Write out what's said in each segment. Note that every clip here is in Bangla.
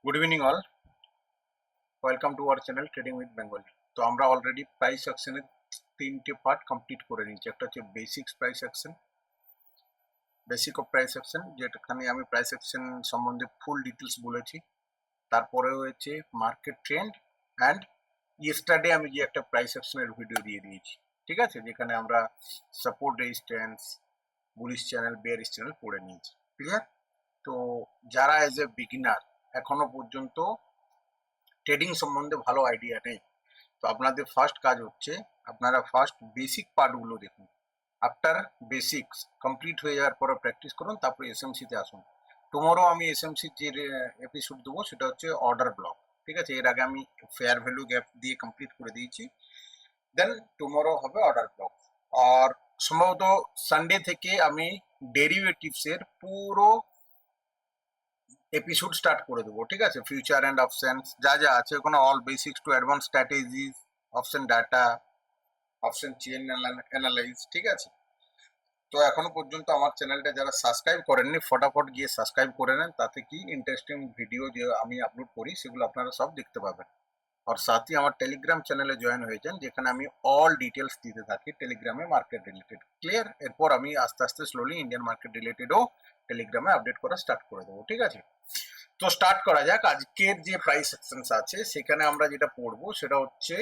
Good evening all, welcome to our channel trading with Bengali. তো আমরা অলরেডি প্রাইস অ্যাকশনের তিনটে পার্ট কমপ্লিট করে নিয়েছি। একটা হচ্ছে basics price action, basic of price action, যেটাখানে আমি প্রাইস অ্যাকশন সম্বন্ধে ফুল ডিটেলস বলেছি। তারপরে হয়েছে মার্কেট ট্রেন্ড অ্যান্ড ইয়েস্টারডে আমি যে একটা প্রাইস অ্যাকশনের ভিডিও দিয়ে দিয়েছি, ঠিক আছে, যেখানে আমরা support resistance, bullish channel, bearish channel পড়ে নিয়েছি। ক্লিয়ার? তো যারা এজ এ বিগিনার এখনো পর্যন্ত ট্রেডিং সম্বন্ধে ভালো আইডিয়া নেই, তো আপনাদের ফার্স্ট কাজ হচ্ছে আপনারা ফার্স্ট বেসিক পার্টগুলো দেখুন। আফটার বেসিক্স কমপ্লিট হয়ে যাওয়ার পরে প্র্যাকটিস করুন, তারপরে এসএমসিতে আসুন। টুমোরো আমি এসএমসি যে এপিসোড দেবো সেটা হচ্ছে অর্ডার ব্লক, ঠিক আছে। এর আগে আমি ফেয়ার ভ্যালু গ্যাপ দিয়ে কমপ্লিট করে দিয়েছি। দেন টুমোরো হবে অর্ডার ব্লক। আর সম্ভবত সানডে থেকে আমি ডেরিভেটিভসের পুরো এপিসোড স্টার্ট করে দেবো, ঠিক আছে। ফিউচার অ্যান্ড অপশনস যা যা আছে ওখানে all basics to advance strategies, option data, option chain analyse, ঠিক আছে। তো এখনো পর্যন্ত আমার চ্যানেলটা যারা সাবস্ক্রাইব করেননি ফটাফট গিয়ে সাবস্ক্রাইব করে নেন, তাতে কি ইন্টারেস্টিং ভিডিও যে আমি আপলোড করি সেগুলো আপনারা সব দেখতে পাবেন। আর সাথে আমার টেলিগ্রাম চ্যানেলে জয়েন হয়ে যান, যেখানে আমি অল ডিটেলস দিতে থাকি টেলিগ্রামে মার্কেট রিলেটেড। ক্লিয়ার? এরপর আমি আস্তে আস্তে স্লোলি ইন্ডিয়ান মার্কেট রিলেটেডও টেলিগ্রামে আপডেট করা স্টার্ট করে দেবো, ঠিক আছে। তো স্টার্ট করা যাক। আজকের যে প্রাইস সেকশনস আছে সেখানে আমরা যেটা পড়বো সেটা হচ্ছে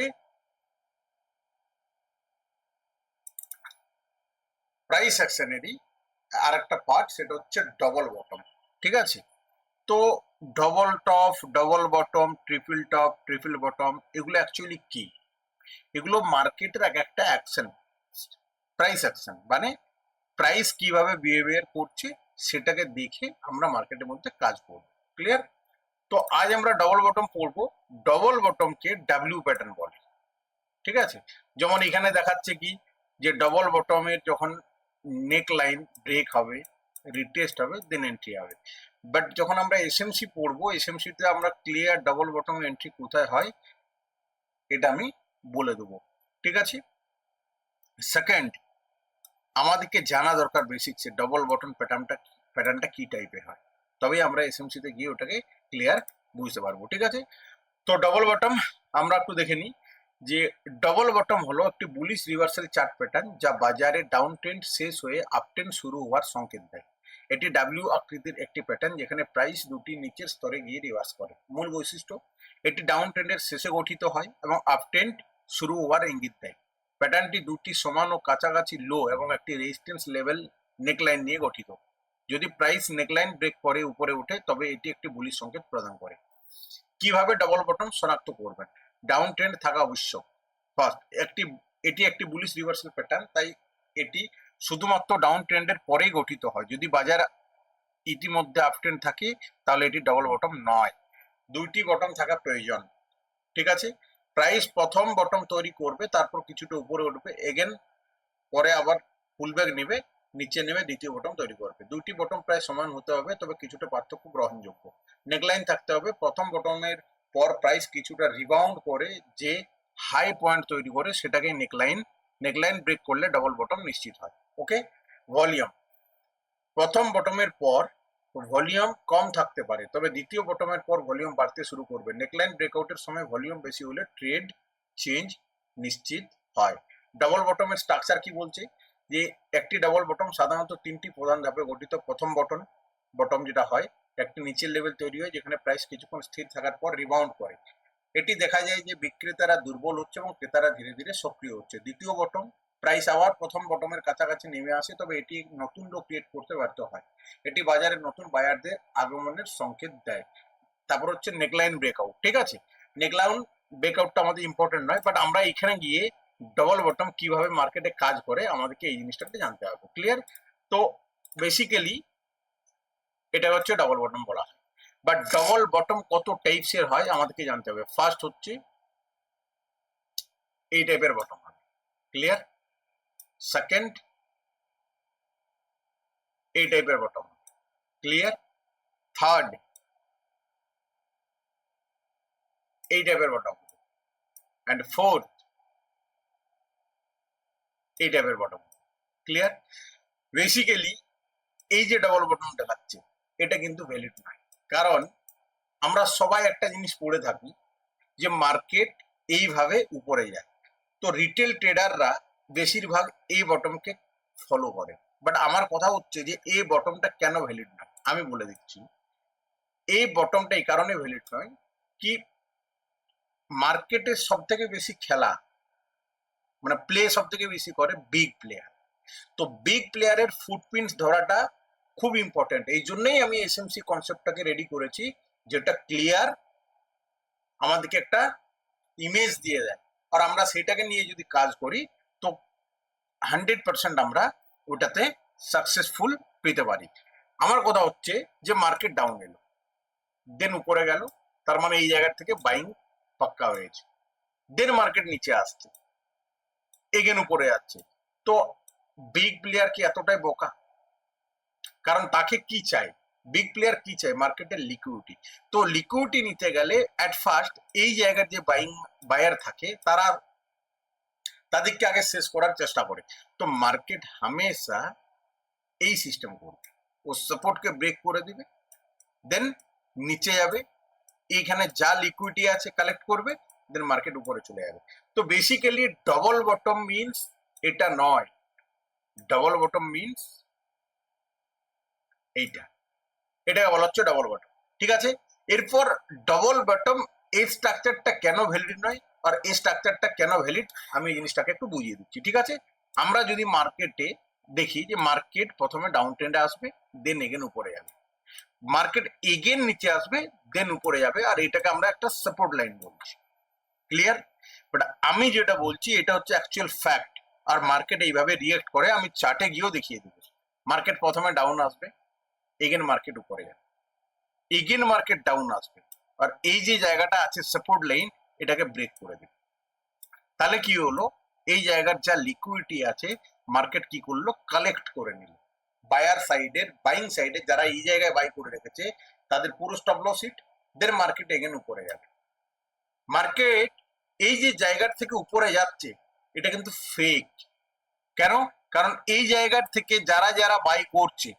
প্রাইস অ্যাকশনেরই আর একটা পার্ট, সেটা হচ্ছে ডবল বটম, ঠিক আছে। তো double top, double bottom, triple bottom, এগুলো অ্যাকচুয়ালি কি? এগুলো মার্কেটের এক একটা অ্যাকশন, প্রাইস অ্যাকশন মানে প্রাইস কিভাবে বিহেভিয়ার করছে সেটাকে দেখে আমরা মার্কেটের মধ্যে কাজ করব। ক্লিয়ার? তো আজ আমরা ডবল বটম পড়বো। ডবল বটমকে ডাব্লিউ প্যাটার্ন বলে, ঠিক আছে। যেমন এখানে দেখাচ্ছে কি, যে ডবল বটমের যখন নেক লাইন ব্রেক হবে, রিটেস্ট হবে, দেন এন্ট্রি হবে। বাট যখন আমরা এসএমসি পড়বো, এসএমসিতে আমরা ক্লিয়ার ডবল বটম এন্ট্রি কোথায় হয় এটা আমি বলে দেবো, ঠিক আছে। সেকেন্ড, আমাদেরকে জানা দরকার বেসিক্সে ডবল বটম প্যাটার্নটা কি টাইপের হয়, তবেই আমরা এসএমসিতে গিয়ে ওটাকে ক্লিয়ার বুঝতে পারবো, ঠিক আছে। তো ডবল বটম আমরা একটু দেখে নিই। যে ডবল বটম হলো একটি বুলিশ রিভার্সাল চার্ট প্যাটার্ন, যা বাজারে ডাউন ট্রেন্ড শেষ হয়ে আপ ট্রেন্ড শুরু হওয়ার সংকেত দেয়। এটি ডাব্লিউ আকৃতির একটি প্যাটার্ন, যেখানে প্রাইস দুটি নিচের স্তরে গিয়ে রিভার্স করে। মূল বৈশিষ্ট্য, এটি ডাউন ট্রেন্ডের শেষে গঠিত হয় এবং আপ ট্রেন্ড শুরু হওয়ার ইঙ্গিত দেয়। প্যাটার্নটি দুটি সমান ও কাছাকাছি লো এবং একটি রেজিস্ট্যান্স লেভেল নেকলাইন নিয়ে গঠিত। যদি প্রাইস নেকলাইন ব্রেক করে উপরে ওঠে তবে এটি একটি বুলিশ সংকেত প্রদান করে। কিভাবে ডবল বটম শনাক্ত করবেন? ডাউন ট্রেন্ড থাকা আবশ্যক। ফার্স্ট, এটি একটি বুলিশ রিভার্সাল প্যাটার্ন, তাই এটি শুধুমাত্র ডাউন ট্রেন্ডের পরেই গঠিত হয়। যদি বাজার ইতিমধ্যে আপ ট্রেন্ড থাকে তাহলে এটি ডবল বটম নয়। দুইটি বটম থাকা প্রয়োজন, ঠিক আছে। প্রাইস প্রথম বটম তৈরি করবে, তারপর কিছুটা উপরে উঠবে, এগেন পরে আবার পুলব্যাক নেবে, নিচে নেমে দ্বিতীয় বটম তৈরি করবে। দুইটি বটম প্রায় সমান হতে হবে, তবে কিছুটা পার্থক্য গ্রহণযোগ্য। নেকলাইন থাকতে হবে। প্রথম বটমের পর প্রাইস কিছুটা রিবাউন্ড করে যে হাই পয়েন্ট তৈরি করে সেটাকে নেকলাইন। নেকলাইন ব্রেক করলে ডবল বটম নিশ্চিত হয়। ওকে। ভলিউম, প্রথম বটমের পর ভলিউম কম থাকতে পারে, তবে দ্বিতীয় বটমের পর ভলিউম বাড়তে শুরু করবে। নেকলাইন ব্রেকআউটের সময় ভলিউম বেশি হলে ট্রেড চেঞ্জ নিশ্চিত হয়। ডাবল বটমের স্ট্রাকচার কি বলছে, যে একটি ডাবল বটম সাধারণত তিনটি প্রধান ধাপে গঠিত। প্রথম বটম বটম যেটা হয়, একটি নিচের লেভেল তৈরি হয় যেখানে প্রাইস কিছুক্ষণ স্থির থাকার পর রিবাউন্ড করে। এটি দেখা যায় যে বিক্রেতারা দুর্বল হচ্ছে এবং ক্রেতারা ধীরে ধীরে সক্রিয় হচ্ছে। দ্বিতীয় বটম, প্রাইস আবার প্রথম বটমের কাছাকাছি নেমে আসে, তবে এটি নতুন লো ক্রিয়েট করতে ব্যর্থ হয়। এটি বাজারে নতুন বায়ারদের আগমনের সংকেত দেয়। তারপর হচ্ছে নেকলাইন ব্রেকআউট, ঠিক আছে। নেকলাইন ব্রেকআউটটা আমাদের ইম্পর্টেন্ট নয়, বাট আমরা এখানে গিয়ে ডবল বটম কিভাবে মার্কেটে কাজ করে আমাদেরকে এই জিনিসটাকে জানতে হবে। ক্লিয়ার? তো বেসিক্যালি এটা হচ্ছে ডবল বটম বলা হয়। বাট ডবল বটম কত টাইপসের হয় আমাদেরকে জানতে হবে। ফার্স্ট হচ্ছে এই টাইপের বটম হবে। ক্লিয়ার? সেকেন্ড, এই টাইপের বটম। ক্লিয়ার? থার্ড, এই টাইপের বটম। অ্যান্ড ফোর্থ, এই টাইপের বটম। ক্লিয়ার? বেসিক্যালি এই যে ডবল বটম দেখাচ্ছে এটা কিন্তু ভ্যালিড নয়, কারণ আমরা সবাই একটা জিনিস পড়ে থাকি যে মার্কেট এইভাবে উপরে যায়, তো রিটেল ট্রেডাররা বেশিরভাগ এই বটমকে ফলো করে। বাট আমার কথা হচ্ছে যে এই বটমটা কেন ভ্যালিড নয় আমি বলে দিচ্ছি। এই বটমটা এই কারণে ভ্যালিড নয় কি, মার্কেটে সব থেকে বেশি খেলা মানে প্লে সব থেকে বেশি করে বিগ প্লেয়ার। তো বিগ প্লেয়ারের ফুটপ্রিন্টস ধরাটা খুব ইম্পর্টেন্ট। এই জন্যই আমি এসএমসি কনসেপ্টটাকে রেডি করেছি, যেটা ক্লিয়ার আমাদেরকে একটা ইমেজ দিয়ে দেয়, আর আমরা সেটাকে নিয়ে যদি কাজ করি তো 100% আমরা ওটাতে সাকসেসফুল পেতে পারি। আমার কথা হচ্ছে যে মার্কেট ডাউন এলো, দেন উপরে গেল, তার মানে এই জায়গা থেকে বাইং পাক্কা হয়েছে। দেন মার্কেট নিচে আসছে, এগেন উপরে যাচ্ছে। তো বিগ প্লেয়ার কি এতটাই বোকা? কারণ তাকে কি চাই, বিগ প্লেয়ার কি চাই? মার্কেটের লিকুইডিটি। তো লিকুইডিটি নিতে গেলে অ্যাট ফার্স্ট এই জায়গার যে বায়ার থাকে তারা তাদেরকে আগে শেষ করার চেষ্টা করে। তো মার্কেট হামেশা এই সিস্টেম করবে, ও সাপোর্টকে ব্রেক করে দিবে, দেন নিচে যাবে, এইখানে যা লিকুইডিটি আছে কালেক্ট করবে, দেন মার্কেট উপরে চলে যাবে। তো বেসিক্যালি ডবল বটম মিনস এটা নয়, ডবল বটম মিনস এইটা, এটাকে বলা হচ্ছে ডবল বটম। ঠিক আছে, এরপর ডবল বটম এই স্ট্রাকচারটা কেন ভ্যালিড নয় আর এই স্ট্রাকচারটা কেন ভ্যালিড আমি এই জিনিসটাকে একটু বুঝিয়ে দিচ্ছি। ঠিক আছে, আমরা যদি মার্কেটে দেখি যে মার্কেট প্রথমে ডাউন ট্রেন্ডে আসবে, দেন এগেন উপরে যাবে, মার্কেট এগেন নিচে আসবে, দেন উপরে যাবে, আর এটাকে আমরা একটা সাপোর্ট লাইন বলছি। ক্লিয়ার? বাট আমি যেটা বলছি এটা হচ্ছে অ্যাকচুয়াল ফ্যাক্ট, আর মার্কেট এইভাবে রিয়েক্ট করে। আমি চার্টে গিয়েও দেখিয়ে দেবো। মার্কেট প্রথমে ডাউন আসবে, এগেন মার্কেট উপরে যাবে, এগেন মার্কেট ডাউন আসবে, আর এই যে জায়গাটা আছে সাপোর্ট লাইন, এটাকে ব্রেক করে দেবে। তাহলে কি হলো, এই জায়গার যা লিকুইডিটি আছে মার্কেট কি করলো, কালেক্ট করে নিল। বায়ার সাইডের বাইং সাইডে যারা এই জায়গায় বাই করে রেখেছে তাদের পুরো স্টপ লস হিট, দের মার্কেট এগেন উপরে যাবে। মার্কেট এই যে জায়গার থেকে উপরে যাচ্ছে এটা কিন্তু ফেক। কেন? কারণ এই জায়গার থেকে যারা যারা বাই করছে,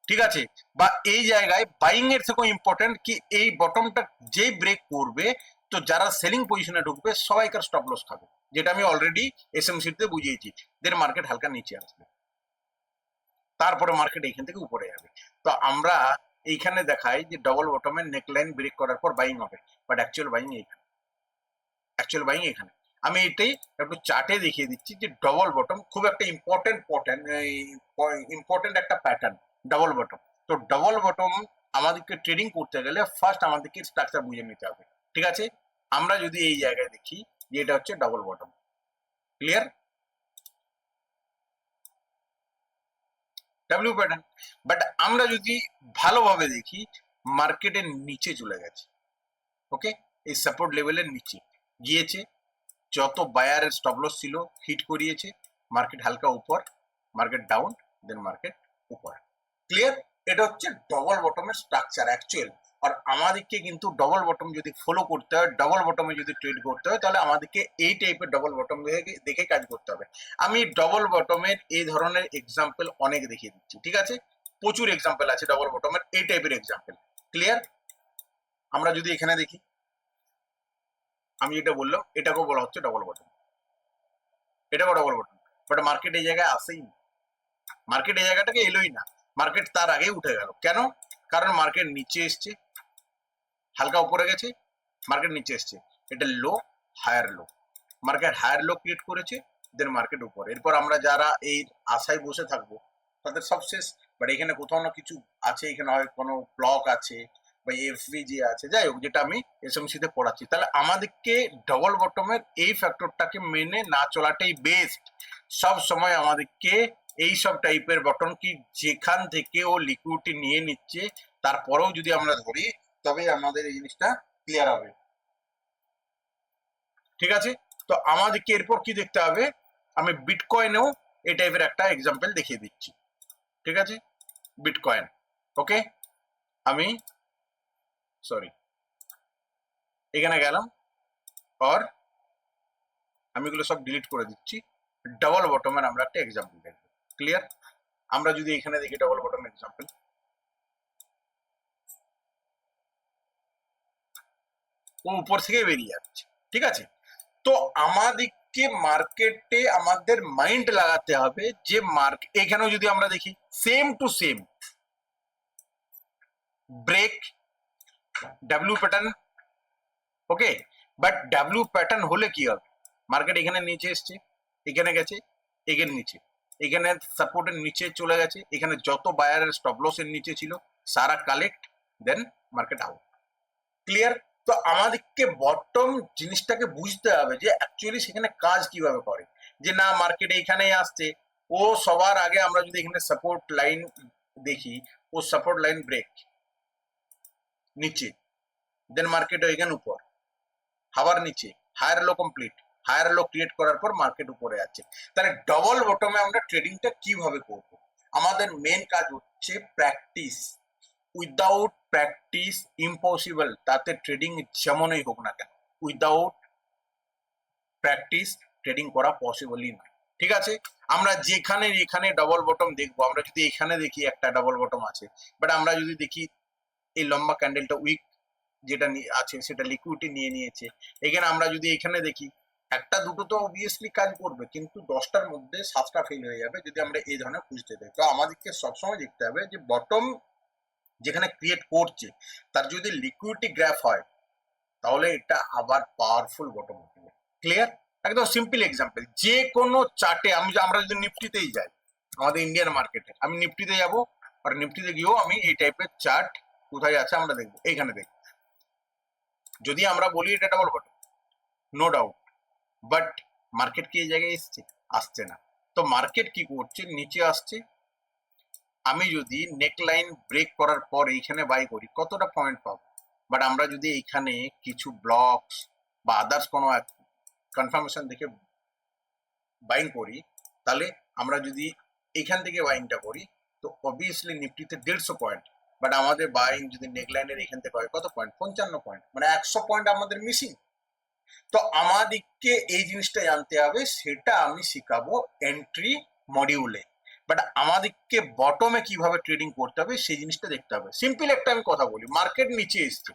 ঠিক আছে, বা এই জায়গায় বাইং এর থেকেও ইম্পর্টেন্ট কি এই বটমটা যেই ব্রেক করবে তো যারা সেলিং পজিশনে ঢুকবে সবাইকার স্টপ লস খাবে, যেটা আমি অলরেডি এসএমসি তে বুঝিয়েছি। দের মার্কেট হালকা নিচে আসবে, তারপরে মার্কেট এইখান থেকে উপরে যাবে। তো আমরা এইখানে দেখাই যে ডবল বটমের নেকলাইন ব্রেক করার পর বাইং হবে, বাট অ্যাকচুয়াল বাইং এইখানে, অ্যাকচুয়াল বাইং এখানে। আমি এটাই একটু চার্টে দেখিয়ে দিচ্ছি যে ডবল বটম খুব একটা ইম্পর্টেন্ট একটা প্যাটার্ন ডবল বটম। তো ডবল বটম আমাদেরকে ট্রেডিং করতে গেলে ফার্স্ট আমাদেরকে স্ট্রাকচার বুঝে নিতে হবে। ঠিক আছে, আমরা যদি এই জায়গায় দেখি যে এটা হচ্ছে double bottom, clear? W pattern. But আমরা যদি ভালোভাবে দেখি মার্কেটের নিচে চলে গেছে, ওকে, এই সাপোর্ট লেভেলের নিচে গিয়েছে, যত বায়ারের স্টপ লস ছিল হিট করিয়েছে, মার্কেট হালকা উপর, মার্কেট ডাউন, দেন মার্কেট উপর। ক্লিয়ার? এটা হচ্ছে ডবল বটমের স্ট্রাকচার অ্যাকচুয়াল। আর আমাদেরকে কিন্তু ডবল বটম যদি ফলো করতে হয়, ডবল বটমে যদি ট্রেড করতে হয়, তাহলে আমাদেরকে এই টাইপের ডবল বটম দেখে কাজ করতে হবে। আমি ডবল বটমের এই ধরনের এক্সাম্পল অনেক দেখিয়ে দিচ্ছি। ঠিক আছে, প্রচুর এক্সাম্পল আছে ডবল বটমের এই টাইপের এক্সাম্পল। ক্লিয়ার? আমরা যদি এখানে দেখি, আমি যেটা বললাম এটাকেও বলা হচ্ছে ডবল বটম, এটাও ডবল বটম। বাট মার্কেট এই জায়গায় আসেই না, মার্কেট এই জায়গাটাকে এলোই না, মার্কেট তার আগে উঠে গেল। কেন? কারণ মার্কেট নিচে এসছে, হালকা উপরে গেছে, মার্কেট নিচে এসছে, এটা low, higher low, market higher low create করেছে, দেন মার্কেট উপরে। এরপর আমরা যারা এই আশায় বসে থাকবো তাদের সব শেষ। বাট এখানে কোথাও না কিছু আছে, এখানে হয় কোনো ব্লক আছে বা এফভিজি আছে, যাই হোক, যেটা আমি এসএমসি তে পড়াচ্ছি। তাহলে আমাদেরকে ডবল বটমের এই ফ্যাক্টরটাকে মেনে না চলাটাই বেস্ট। সব সময় আমাদেরকে এই সব টাইপের বটন কি যেখান থেকে ও লিকুইডিটি নিয়ে নিচ্ছে তারপরেও যদি আমরা ধরি তবে আমাদের এই জিনিসটা ক্লিয়ার হবে। ঠিক আছে, তো আমাদেরকে এরপর কি দেখতে হবে, আমি বিটকয়েনেও এই টাইপের একটা এক্সাম্পল দেখিয়ে দিচ্ছি। ঠিক আছে, বিটকয়েন, ওকে, আমি সরি এখানে গেলাম, আর আমি এগুলো সব ডিলিট করে দিচ্ছি। ডবল বটমের আমরা একটা এক্সাম্পল দেখব। ক্লিয়ার? আমরা যদি এখানে দেখি ডবল বটম এক্সাম্পল, ও উপর থেকে বেরিয়ে যাচ্ছে, ঠিক আছে। তো আমাদেরকে মার্কেটে আমাদের মাইন্ড লাগাতে হবে যে মার্কেট, এখানেও যদি আমরা দেখি same to same break W pattern, okay. But W pattern হলে কি হবে, মার্কেট এখানে নিচে এসছে, এখানে গেছে, এখানে নিচে, এখানে সাপোর্টের নিচে চলে গেছে, এখানে যত বায়ারের স্টপ লস এর নিচে ছিল সারা কালেক্ট, দেন মার্কেট আউট, ক্লিয়ার। তো আমাদেরকে বটম জিনিসটাকে বুঝতে হবে যে অ্যাকচুয়ালি সেখানে কাজ কিভাবে করে, যে না মার্কেট এইখানেই আসছে, ও সবার আগে আমরা যদি এখানে সাপোর্ট লাইন দেখি, ও সাপোর্ট লাইন ব্রেক নিচে, দেন মার্কেট এখানে উপর, আবার নিচে higher low complete, higher low create করার পর মার্কেট উপরে আছে। তাহলে ডবল বটমে আমরা ট্রেডিংটা কিভাবে করব, আমাদের মেন কাজ হচ্ছে প্র্যাকটিস। উইদাউট প্র্যাকটিস ইম্পসিবল, তাতে ট্রেডিং যেমনই হোক না কেন, উইদাউট প্র্যাকটিস ট্রেডিং করা পসিবলই নয়, ঠিক আছে। আমরা যেখানে এখানে ডবল বটম দেখবো, আমরা যদি এখানে দেখি একটা ডবল বটম আছে, বাট আমরা যদি দেখি এই লম্বা ক্যান্ডেলটা উইক যেটা আছে সেটা লিকুইডিটি নিয়ে নিয়েছে, এখানে আমরা যদি এখানে দেখি একটা দুটো তো অবভিয়াসলি কাজ করবে, কিন্তু 10টার মধ্যে 7টা ফেল হয়ে যাবে যদি আমরা এই ধরনের খুঁজতে যাই। তো আমাদেরকে সবসময় দেখতে হবে যে বটম যেখানে ক্রিয়েট করছে তার যদি লিকুইডিটি গ্রাফ হয় তাহলে এটা আবার পাওয়ারফুল বটম হতে হবে, ক্লিয়ার। একদম সিম্পল এক্সাম্পল, যে কোনো চার্টে আমরা যদি নিফটিতেই যাই, আমাদের ইন্ডিয়ান মার্কেটে আমি নিফটিতে যাব, আর নিফটিতে গিয়েও আমি এই টাইপের চার্ট কোথায় আছে আমরা দেখবো, এইখানে দেখবো। যদি আমরা বলি এটা double bottom, no doubt, but market কি এই জায়গায় এসছে, আসছে না। তো মার্কেট কি করছে, নিচে আসছে। আমি যদি নেক লাইন ব্রেক করার পর এইখানে বাই করি কতটা পয়েন্ট পাবো, বাট আমরা যদি এইখানে কিছু ব্লকস বা আদার্স কোনো কনফার্মেশন দেখে বাইং করি, তাহলে আমরা যদি এখান থেকে বাইংটা করি তো অবভিয়াসলি নিফটিতে 150 পয়েন্ট, বাট আমাদের বাইং যদি নেক লাইনের এখান থেকে হয় কত পয়েন্ট, 55 পয়েন্ট, মানে 100 পয়েন্ট আমাদের মিসিং। তো আমাদেরকে এই জিনিসটা জানতে হবে, সেটা আমি শিখাবো এন্ট্রি মডিউলে, বাট আমাদেরকে বটমে কিভাবে ট্রেডিং করতে হবে সেই জিনিসটা দেখতে হবে। সিম্পল একটা আমি কথা বলি, মার্কেট নিচে এসছে,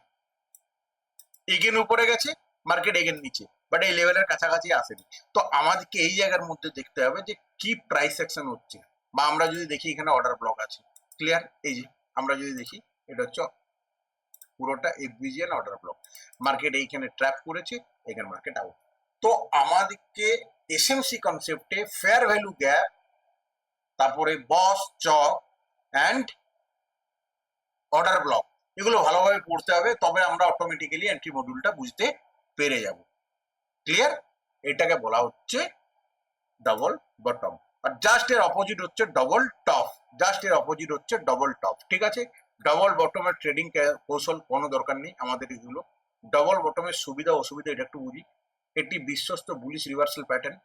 এগেন উপরে গেছে, মার্কেট এগেন নিচে, বাট এই লেভেলের কাছাকাছি আসেনি। তো আমাদেরকে এই জায়গার মধ্যে দেখতে হবে যে কি প্রাইস অ্যাকশন হচ্ছে, বা আমরা যদি দেখি এখানে অর্ডার ব্লক আছে, ক্লিয়ার। এই যে আমরা যদি দেখি এটা হচ্ছে পুরোটা এফবিজিএন অর্ডার ব্লক, মার্কেট এইখানে ট্র্যাপ করেছে, এখানে মার্কেট আউট। তো আমাদেরকে এসএমসি কনসেপ্টে ফেয়ার ভ্যালু গ্যাপ, তারপরে বস চক অ্যান্ড অর্ডার ব্লক, এগুলো ভালোভাবে পড়তে হবে, তবে আমরা অটোমেটিক্যালি এন্ট্রি মডিউলটা বুঝতে পেরে যাব, ক্লিয়ার। এটাকে বলা হচ্ছে ডবল বটম, আর জাস্ট এর অপোজিট হচ্ছে ডবল টপ, জাস্ট এর অপোজিট হচ্ছে ডবল টপ, ঠিক আছে। ডবল বটমের ট্রেডিং কৌশল কোনো দরকার নেই আমাদের এগুলো। ডবল বটমের সুবিধা অসুবিধা এটা একটু বুঝি। এটি বিশ্বস্ত bullish reversal pattern,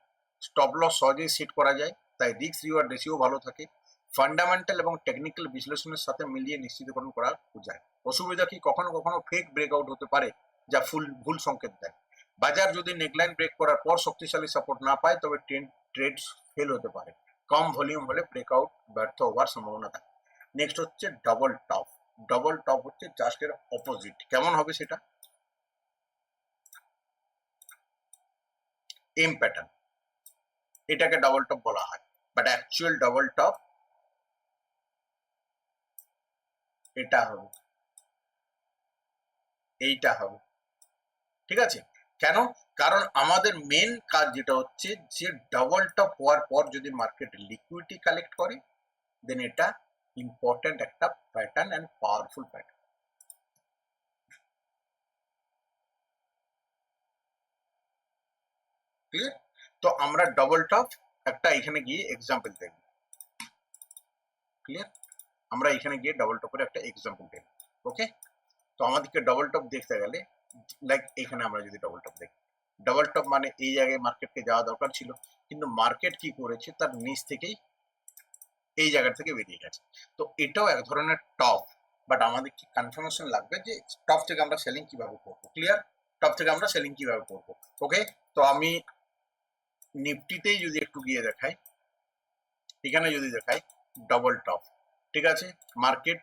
stop loss সহজেই সেট করা যায়, তাই রিস্ক রিওয়ার্ড রেশিও ভালো থাকে, ফান্ডামেন্টাল এবং টেকনিক্যাল বিশ্লেষণের সাথে মিলিয়ে নিশ্চিতকরণ করা যায়। অসুবিধা কি, কখনো কখনো ফেক ব্রেকআউট হতে পারে যা ভুল সংকেত দেয়। বাজার যদি নেকলাইন ব্রেক করার পর শক্তিশালী সাপোর্ট না পায় তবে ট্রেড ফেল হতে পারে, কম ভলিউম হলে ব্রেকআউট ব্যর্থ হওয়ার সম্ভাবনা থাকে। নেক্সট হচ্ছে ডবল টপ, ডবল টপ হচ্ছে জাস্ট এর অপোজিট, কেমন হবে সেটা, এম প্যাটার্ন, এটাকে ডবল টপ বলা হয়, বাট অ্যাকচুয়াল ডবল টপ এটা হবে, এইটা হবে, ঠিক আছে। কেন, কারণ আমাদের মেন কাজ যেটা হচ্ছে যে ডবল টপ হওয়ার পর যদি মার্কেট লিকুইডিটি কালেক্ট করে, দেন এটা ইম্পর্টেন্ট একটা pattern and powerful pattern, clear. তো আমরা ডবল টপ একটা এখানে গিয়ে এক্সাম্পল দেখব, ক্লিয়ার। আমরা এখানে গিয়ে ডবল টপের একটা এক্সাম্পল দেখব, ওকে। তো আমাদেরকে ডবল টপ দেখতে গেলে লাইক এখানে আমরা যদি ডবল টপ দেখি, ডবল টপ মানে এই জায়গায় মার্কেটকে যাওয়া দরকার ছিল, কিন্তু মার্কেট কি করেছে তার নিচ থেকেই এই জায়গা থেকে বেরিয়ে গেছে। তো এটাও এক ধরনের টপ, বাট আমাদের কি কনফার্মেশন লাগবে যে টপ থেকে আমরা সেলিং কিভাবে করবো, ক্লিয়ার। টপ থেকে আমরা সেলিং কিভাবে করবো, ওকে। তো আমি নিফটিতেই যদি একটু গিয়ে দেখাই, এখানে যদি দেখাই ডবল টপ, ঠিক আছে, মার্কেট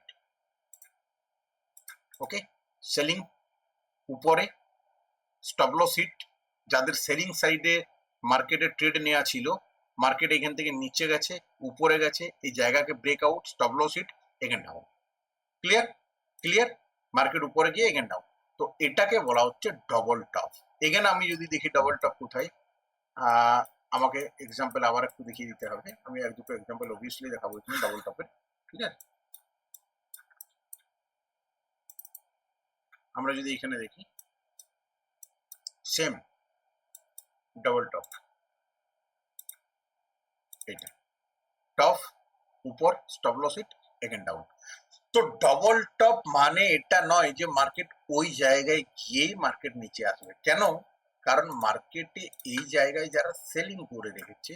ওকে, সেলিং উপরে, স্টপ লস হিট, যাদের সেলিং সাইডে মার্কেটে ট্রেড নেওয়া ছিল, মার্কেট এখান থেকে নিচে গেছে, উপরে গেছে, এই জায়গাকে ব্রেকআউট, স্টপ লস হিট, এখান ডাউন। ক্লিয়ার? ক্লিয়ার? মার্কেট উপরে গিয়ে এখান ডাউন। তো এটাকে বলা হচ্ছে ডবল টপ। এখানে আমি যদি দেখি ডবল টপ কোথায়, আমাকে এক্সাম্পল আবার একটু দেখিয়ে দিতে হবে। আমি এক দুটো এক্সাম্পল অবভিয়াসলি দেখাবো এখানে ডবল টপের। ঠিক আছে, আমরা যদি এখানে দেখি সেম ডবল টপ, এটা টপ উপর, স্টপ লস হিট, এখানে ডাউন। তো ডবল টপ মানে এটা নয় যে মার্কেট ওই জায়গায় গিয়েই মার্কেট নিচে আসবে। কেন? কারণ মার্কেটে এই জায়গায় যারা সেলিং করে রেখেছে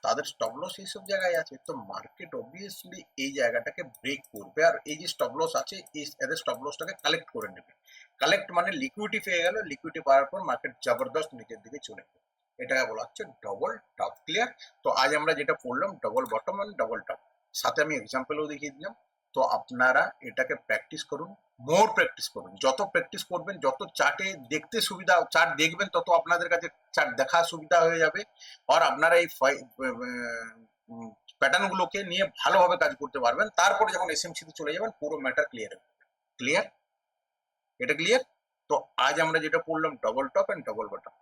তাদের স্টপ লস এইসব জায়গায় আছে। তো মার্কেট অবভিয়াসলি এই জায়গাটাকে ব্রেক করবে, আর এই যে স্টপ লস আছে এদের স্টপ লসটাকে কালেক্ট করে নেবে। কালেক্ট মানে লিকুইডিটি পেয়ে গেল, লিকুইডিটি পাওয়ার পর মার্কেট জবরদস্ত নিচের দিকে চলে যাবে। এটাকে বলা হচ্ছে ডবল টপ। ক্লিয়ার? তো আজ আমরা যেটা পড়লাম ডবল বটম আর ডবল টপ, সাথে আমি এক্সাম্পলও দেখিয়ে দিলাম। তো আপনারা এটাকে প্র্যাকটিস করুন, মোর প্র্যাকটিস করুন। যত প্র্যাকটিস করবেন, যত চার্টে দেখতে সুবিধা, চার্ট দেখবেন, তত আপনাদের কাছে চার্ট দেখা সুবিধা হয়ে যাবে। আর আপনারা এই প্যাটার্ন গুলোকে নিয়ে ভালোভাবে কাজ করতে পারবেন। তারপরে যখন এসএমসি তে চলে যাবেন পুরো ম্যাটার ক্লিয়ার হবে। ক্লিয়ার? এটা ক্লিয়ার? তো আজ আমরা যেটা পড়লাম double top and double bottom.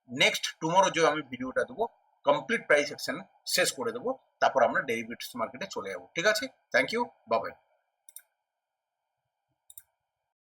Next tomorrow যে আমি ভিডিওটা দেবো কমপ্লিট প্রাইস অ্যাকশন শেষ করে দেবো, তারপর আমরা ডেরিভেটিভস মার্কেটে চলে যাবো। ঠিক আছে? Thank you, bye by.